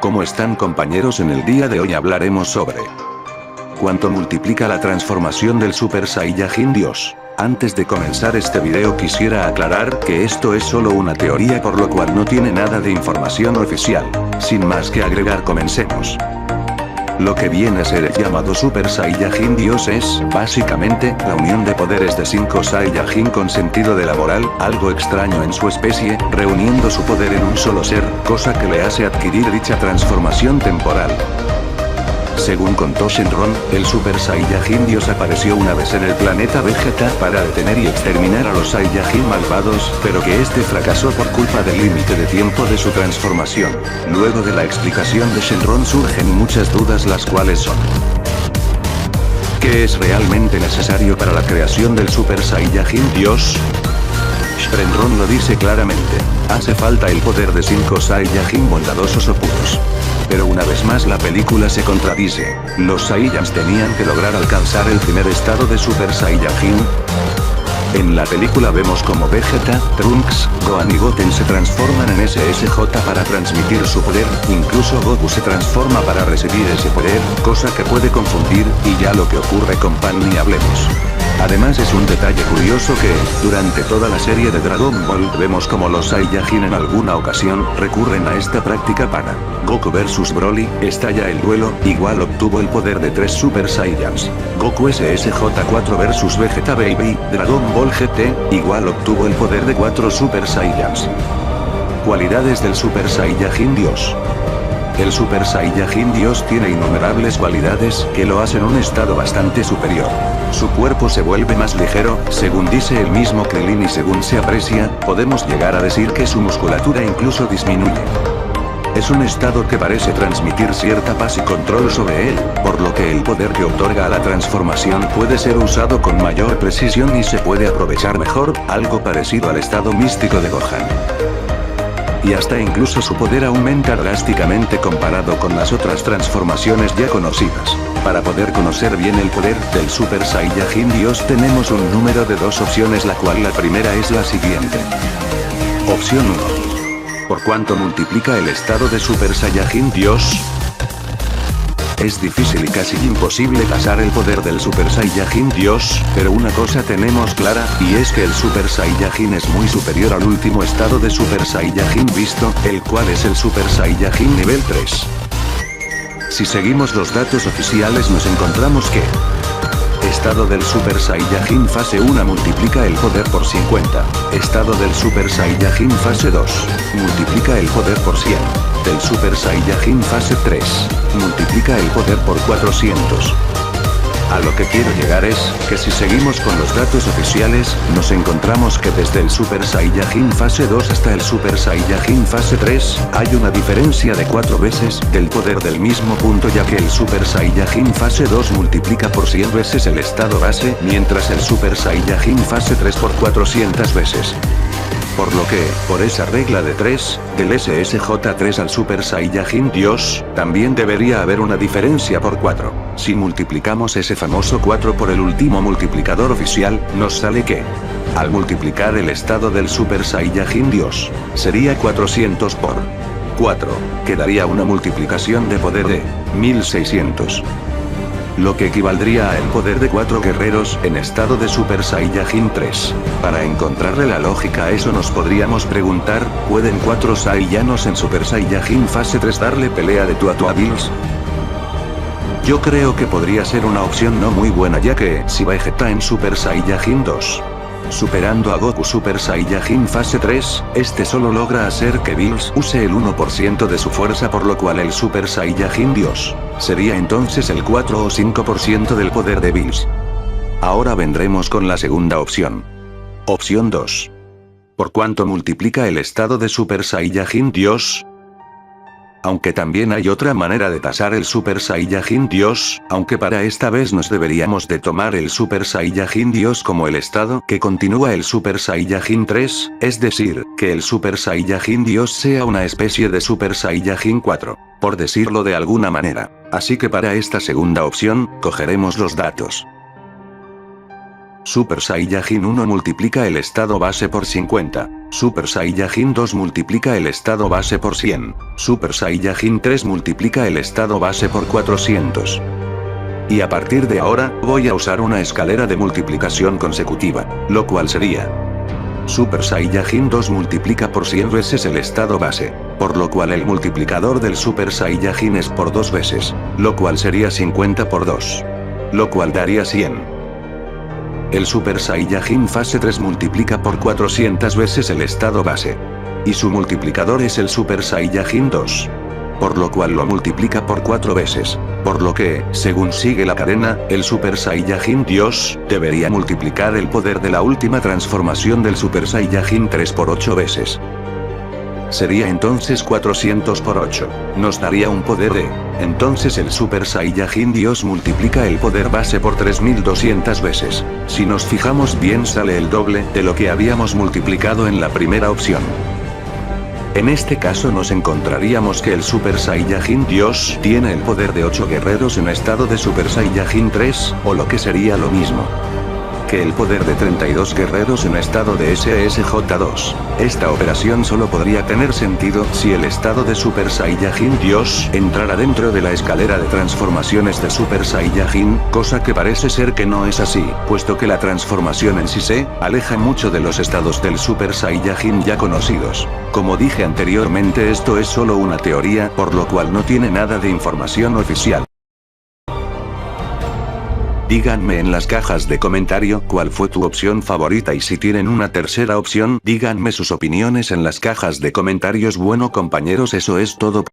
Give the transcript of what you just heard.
¿Cómo están, compañeros? En el día de hoy hablaremos sobre cuánto multiplica la transformación del Super Saiyajin Dios. Antes de comenzar este video quisiera aclarar que esto es solo una teoría, por lo cual no tiene nada de información oficial. Sin más que agregar, comencemos. Lo que viene a ser el llamado Super Saiyajin Dios es, básicamente, la unión de poderes de 5 Saiyajin con sentido de la moral, algo extraño en su especie, reuniendo su poder en un solo ser, cosa que le hace adquirir dicha transformación temporal. Según contó Shenron, el Super Saiyajin Dios apareció una vez en el planeta Vegeta para detener y exterminar a los Saiyajin malvados, pero que este fracasó por culpa del límite de tiempo de su transformación. Luego de la explicación de Shenron surgen muchas dudas, las cuales son: ¿qué es realmente necesario para la creación del Super Saiyajin Dios? Shenron lo dice claramente: hace falta el poder de 5 Saiyajin bondadosos o puros. Pero una vez más la película se contradice. ¿Los Saiyans tenían que lograr alcanzar el primer estado de Super Saiyajin? En la película vemos como Vegeta, Trunks, Gohan y Goten se transforman en SSJ para transmitir su poder, incluso Goku se transforma para recibir ese poder, cosa que puede confundir, y ya lo que ocurre con Pan ni hablemos. Además es un detalle curioso que, durante toda la serie de Dragon Ball, vemos como los Saiyajin en alguna ocasión recurren a esta práctica para Goku vs Broly, estalla el duelo, igual obtuvo el poder de 3 Super Saiyans. Goku SSJ4 vs Vegeta Baby, Dragon Ball GT, igual obtuvo el poder de 4 Super Saiyans. Cualidades del Super Saiyajin Dios. El Super Saiyajin Dios tiene innumerables cualidades que lo hacen un estado bastante superior. Su cuerpo se vuelve más ligero, según dice el mismo Krillin, y según se aprecia, podemos llegar a decir que su musculatura incluso disminuye. Es un estado que parece transmitir cierta paz y control sobre él, por lo que el poder que otorga a la transformación puede ser usado con mayor precisión y se puede aprovechar mejor, algo parecido al estado místico de Gohan. Y hasta incluso su poder aumenta drásticamente comparado con las otras transformaciones ya conocidas. Para poder conocer bien el poder del Super Saiyajin Dios tenemos un número de 2 opciones, la cual la primera es la siguiente. Opción 1. ¿Por cuánto multiplica el estado de Super Saiyajin Dios? Es difícil y casi imposible tasar el poder del Super Saiyajin Dios, pero una cosa tenemos clara, y es que el Super Saiyajin es muy superior al último estado de Super Saiyajin visto, el cual es el Super Saiyajin nivel 3. Si seguimos los datos oficiales nos encontramos que estado del Super Saiyajin fase 1 multiplica el poder por 50. Estado del Super Saiyajin fase 2 multiplica el poder por 100. Del Super Saiyajin fase 3 multiplica el poder por 400. A lo que quiero llegar es, que si seguimos con los datos oficiales, nos encontramos que desde el Super Saiyajin fase 2 hasta el Super Saiyajin fase 3, hay una diferencia de 4 veces del poder del mismo punto, ya que el Super Saiyajin fase 2 multiplica por 100 veces el estado base, mientras el Super Saiyajin fase 3 por 400 veces. Por lo que, por esa regla de 3, del SSJ3 al Super Saiyajin Dios, también debería haber una diferencia por 4. Si multiplicamos ese famoso 4 por el último multiplicador oficial, nos sale que, al multiplicar el estado del Super Saiyajin Dios, sería 400 por 4, que daría una multiplicación de poder de 1600. Lo que equivaldría a el poder de 4 guerreros en estado de Super Saiyajin 3. Para encontrarle la lógica a eso nos podríamos preguntar, ¿pueden 4 Saiyanos en Super Saiyajin fase 3 darle pelea de tú a tú a Bills? Yo creo que podría ser una opción no muy buena, ya que, si Vegeta en Super Saiyajin 2 superando a Goku Super Saiyajin fase 3, este solo logra hacer que Bills use el 1% de su fuerza, por lo cual el Super Saiyajin Dios sería entonces el 4 o 5% del poder de Bills. Ahora vendremos con la segunda opción. Opción 2. ¿Por cuánto multiplica el estado de Super Saiyajin Dios? Aunque también hay otra manera de tasar el Super Saiyajin Dios, aunque para esta vez nos deberíamos de tomar el Super Saiyajin Dios como el estado que continúa el Super Saiyajin 3, es decir, que el Super Saiyajin Dios sea una especie de Super Saiyajin 4, por decirlo de alguna manera. Así que para esta segunda opción, cogeremos los datos. Super Saiyajin 1 multiplica el estado base por 50. Super Saiyajin 2 multiplica el estado base por 100. Super Saiyajin 3 multiplica el estado base por 400. Y a partir de ahora, voy a usar una escalera de multiplicación consecutiva, lo cual sería: Super Saiyajin 2 multiplica por 100 veces el estado base, por lo cual el multiplicador del Super Saiyajin es por 2 veces, lo cual sería 50 por 2. Lo cual daría 100. El Super Saiyajin fase 3 multiplica por 400 veces el estado base. Y su multiplicador es el Super Saiyajin 2. Por lo cual lo multiplica por 4 veces. Por lo que, según sigue la cadena, el Super Saiyajin Dios debería multiplicar el poder de la última transformación del Super Saiyajin 3 por 8 veces. Sería entonces 400 por 8. Nos daría un poder de... Entonces el Super Saiyajin Dios multiplica el poder base por 3200 veces. Si nos fijamos bien, sale el doble de lo que habíamos multiplicado en la primera opción. En este caso nos encontraríamos que el Super Saiyajin Dios tiene el poder de 8 guerreros en estado de Super Saiyajin 3, o lo que sería lo mismo que el poder de 32 guerreros en estado de SSJ2. Esta operación solo podría tener sentido si el estado de Super Saiyajin Dios entrara dentro de la escalera de transformaciones de Super Saiyajin, cosa que parece ser que no es así, puesto que la transformación en sí se aleja mucho de los estados del Super Saiyajin ya conocidos. Como dije anteriormente, esto es solo una teoría, por lo cual no tiene nada de información oficial. Díganme en las cajas de comentario cuál fue tu opción favorita, y si tienen una tercera opción, díganme sus opiniones en las cajas de comentarios. Bueno compañeros, eso es todo.